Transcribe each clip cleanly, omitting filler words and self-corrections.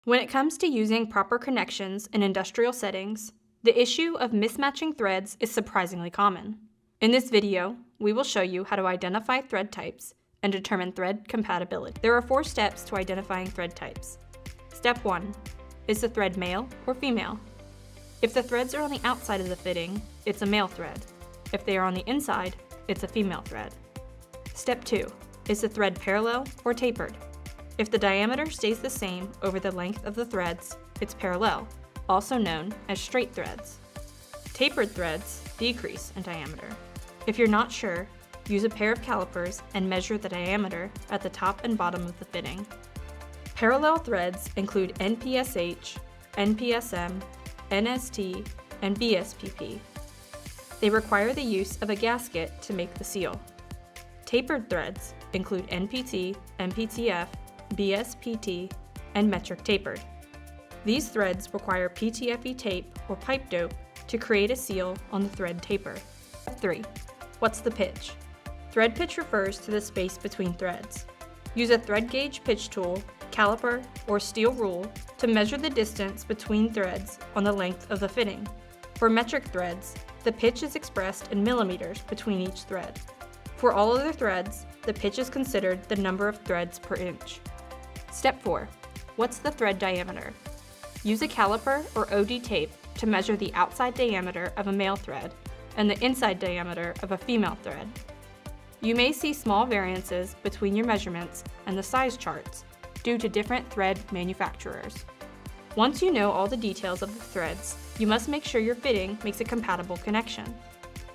When it comes to using proper connections in industrial settings, the issue of mismatching threads is surprisingly common. In this video, we will show you how to identify thread types and determine thread compatibility. There are 4 steps to identifying thread types. Step 1. Is the thread male or female? If the threads are on the outside of the fitting, it's a male thread. If they are on the inside, it's a female thread. Step 2. Is the thread parallel or tapered? If the diameter stays the same over the length of the threads, it's parallel, also known as straight threads. Tapered threads decrease in diameter. If you're not sure, use a pair of calipers and measure the diameter at the top and bottom of the fitting. Parallel threads include NPSH, NPSM, NST, and BSPP. They require the use of a gasket to make the seal. Tapered threads include NPT, NPTF, BSPT, and metric tapered. These threads require PTFE tape or pipe dope to create a seal on the thread taper. Step 3. What's the pitch? Thread pitch refers to the space between threads. Use a thread gauge pitch tool, caliper, or steel rule to measure the distance between threads on the length of the fitting. For metric threads, the pitch is expressed in millimeters between each thread. For all other threads, the pitch is considered the number of threads per inch. Step 4. What's the thread diameter? Use a caliper or OD tape to measure the outside diameter of a male thread and the inside diameter of a female thread. You may see small variances between your measurements and the size charts due to different thread manufacturers. Once you know all the details of the threads, you must make sure your fitting makes a compatible connection.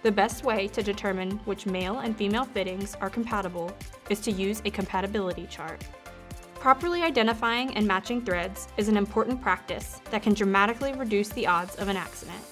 The best way to determine which male and female fittings are compatible is to use a compatibility chart. Properly identifying and matching threads is an important practice that can dramatically reduce the odds of an accident.